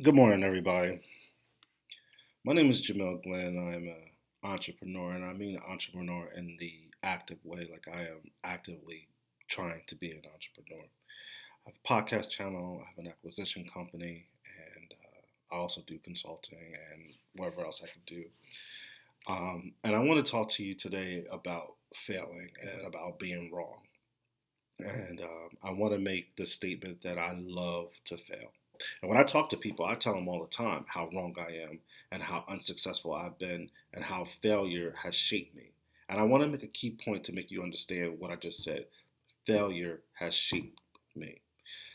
Good morning, everybody. My name is Jamel Glenn. I'm an entrepreneur, and I mean entrepreneur in the active way, like I am actively trying to be an entrepreneur. I have a podcast channel, I have an acquisition company, and I also do consulting and whatever else I can do. And I want to talk to you today about failing and about being wrong. And I want to make the statement that I love to fail. And when I talk to people, I tell them all the time how wrong I am and how unsuccessful I've been and how failure has shaped me. And I want to make a key point to make you understand what I just said. Failure has shaped me.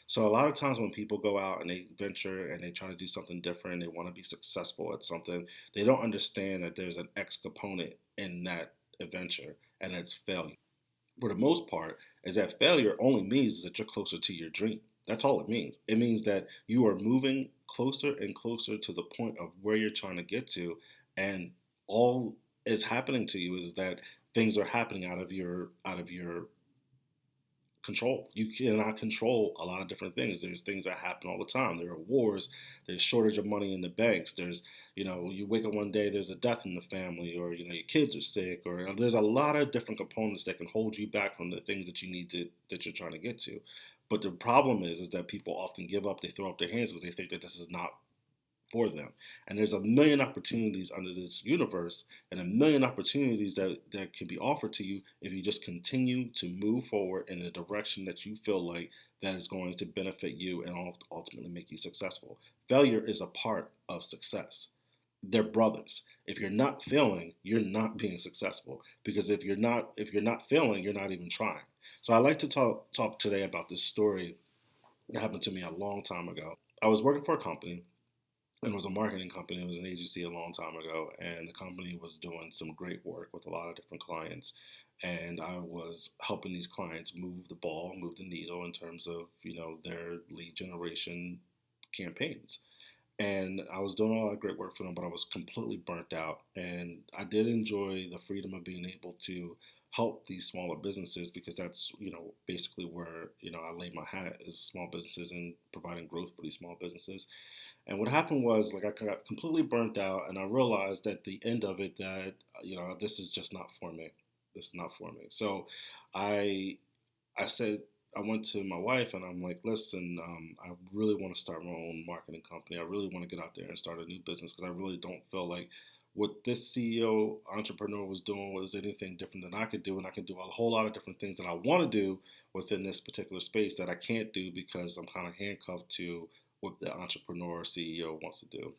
So a lot of times when people go out and they venture and they try to do something different, they want to be successful at something, they don't understand that there's an X component in that adventure, and it's failure. For the most part, is that failure only means that you're closer to your dream. That's all it means. It means that you are moving closer and closer to the point of where you're trying to get to, and all is happening to you is that things are happening out of your control. You cannot control a lot of different things. There's things that happen all the time. There are wars. There's shortage of money in the banks. You wake up one day, there's a death in the family, or your kids are sick, or there's a lot of different components that can hold you back from the things that you need to that you're trying to get to. But the problem is that people often give up. They throw up their hands because they think that this is not for them. And there's a million opportunities under this universe and a million opportunities that can be offered to you if you just continue to move forward in a direction that you feel like that is going to benefit you and ultimately make you successful. Failure is a part of success. They're brothers. If you're not failing, you're not being successful because if you're not failing, you're not even trying. So I like to talk today about this story that happened to me a long time ago. I was working for a company, it was a marketing company. It was an agency a long time ago, and the company was doing some great work with a lot of different clients. And I was helping these clients move the ball, move the needle in terms of their lead generation campaigns. And I was doing a lot of great work for them, but I was completely burnt out. And I did enjoy the freedom of being able to help these smaller businesses because that's basically where I lay my hat is small businesses and providing growth for these small businesses. And what happened was, like, I got completely burnt out, and I realized at the end of it that this is just not for me. This is not for me. So, I I said I went to my wife and I'm like, listen, I really want to start my own marketing company. I really want to get out there and start a new business because I really don't feel like what this CEO entrepreneur was doing was anything different than I could do, and I can do a whole lot of different things that I want to do within this particular space that I can't do because I'm kind of handcuffed to what the entrepreneur CEO wants to do.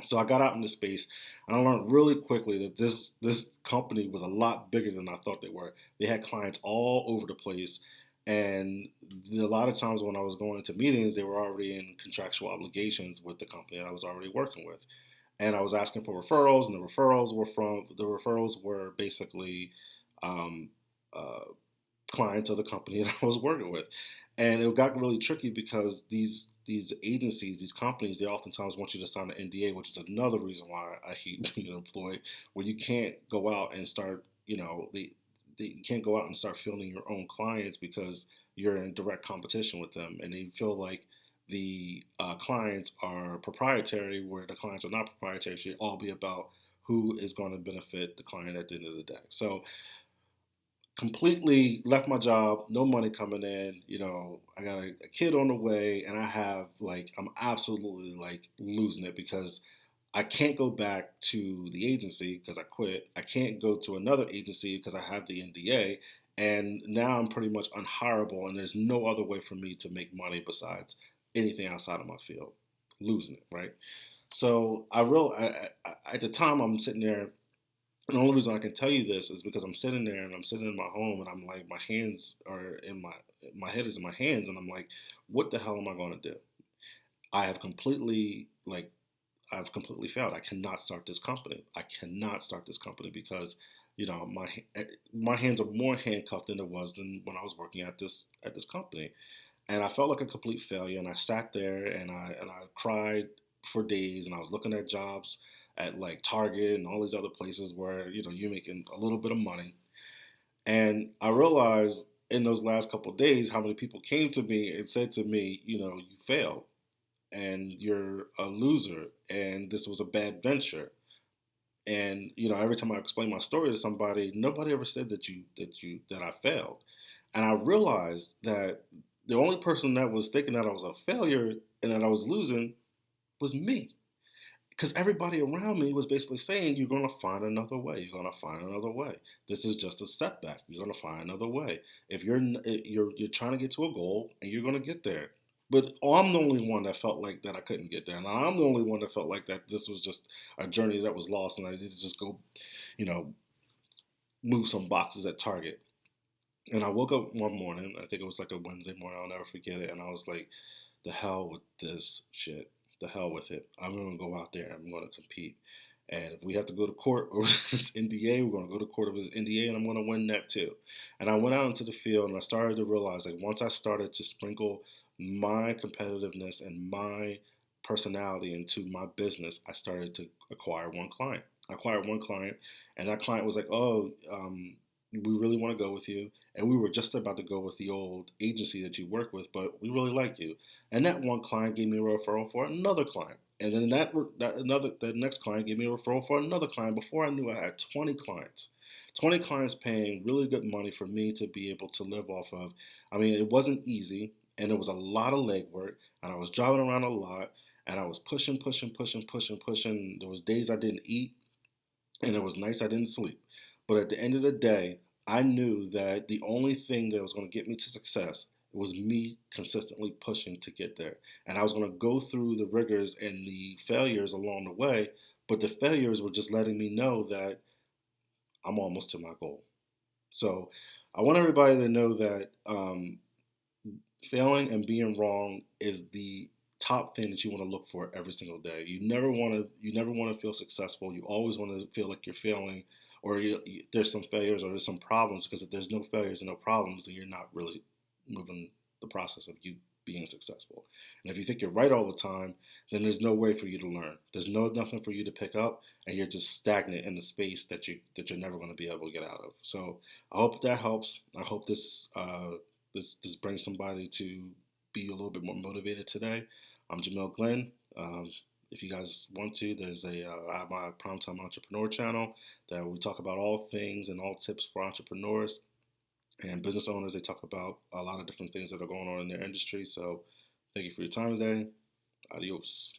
So I got out into space, and I learned really quickly that this company was a lot bigger than I thought they were. They had clients all over the place, and a lot of times when I was going to meetings, they were already in contractual obligations with the company that I was already working with, and I was asking for referrals, and the referrals were basically um, uh, clients of the company that I was working with. And it got really tricky because these agencies, these companies, they oftentimes want you to sign an NDA, which is another reason why I hate being employed, where you can't go out and start, you can't go out and start fielding your own clients because you're in direct competition with them, and they feel like the clients are proprietary, where the clients are not proprietary. It should all be about who is going to benefit the client at the end of the day. So completely left my job, no money coming in. I got a kid on the way, and I'm absolutely like losing it because I can't go back to the agency because I quit. I can't go to another agency because I have the NDA. And now I'm pretty much unhireable, and there's no other way for me to make money besides anything outside of my field. Losing it, right? So at the time I'm sitting there, and the only reason I can tell you this is because I'm sitting there and I'm sitting in my home and I'm like, my hands are in my head is in my hands, and I'm like, what the hell am I going to do? I have completely like I've completely failed. I cannot start this company. I cannot start this company because my hands are more handcuffed than it was than when I was working at this company, and I felt like a complete failure. And I sat there and I cried for days, and I was looking at jobs at like Target and all these other places where you're making a little bit of money. And I realized in those last couple of days how many people came to me and said to me, you failed. and you're a loser and this was a bad venture. And every time I explain my story to somebody, nobody ever said that I failed. And I realized that the only person that was thinking that I was a failure and that I was losing was me, because everybody around me was basically saying, you're going to find another way, you're going to find another way, this is just a setback, you're going to find another way. If you're trying to get to a goal and you're going to get there. But I'm the only one that felt like that I couldn't get there, and I'm the only one that felt like that this was just a journey that was lost and I needed to just go, you know move some boxes at Target. And I woke up one morning, I think it was like a Wednesday morning, I'll never forget it, and I was like, the hell with this shit. The hell with it. I'm going to go out there and I'm going to compete. And if we have to go to court over this NDA, we're going to go to court over this NDA, and I'm going to win that too. And I went out into the field and I started to realize, like, once I started to sprinkle my competitiveness and my personality into my business, I started to acquire one client. I acquired one client, and that client was like, oh, we really want to go with you. And we were just about to go with the old agency that you work with, but we really like you. And that one client gave me a referral for another client. And then the next client gave me a referral for another client. Before I knew, I had 20 clients. 20 clients paying really good money for me to be able to live off of. I mean, it wasn't easy, and it was a lot of legwork, and I was driving around a lot, and I was pushing, pushing, pushing, pushing, pushing. There was days I didn't eat, and it was nights I didn't sleep. But at the end of the day, I knew that the only thing that was going to get me to success was me consistently pushing to get there. And I was going to go through the rigors and the failures along the way, but the failures were just letting me know that I'm almost to my goal. So I want everybody to know that failing and being wrong is the top thing that you want to look for every single day. You never want to feel successful. You always want to feel like you're failing, or there's some failures or there's some problems, because if there's no failures and no problems, then you're not really moving the process of you being successful. And if you think you're right all the time, then there's no way for you to learn. There's nothing for you to pick up, and you're just stagnant in the space that you're never going to be able to get out of. So I hope that helps. I hope this brings somebody to be a little bit more motivated today. I'm Jamel Glenn. If you guys want to, I have my Primetime Entrepreneur channel that we talk about all things and all tips for entrepreneurs and business owners. They talk about a lot of different things that are going on in their industry. So thank you for your time today. Adios.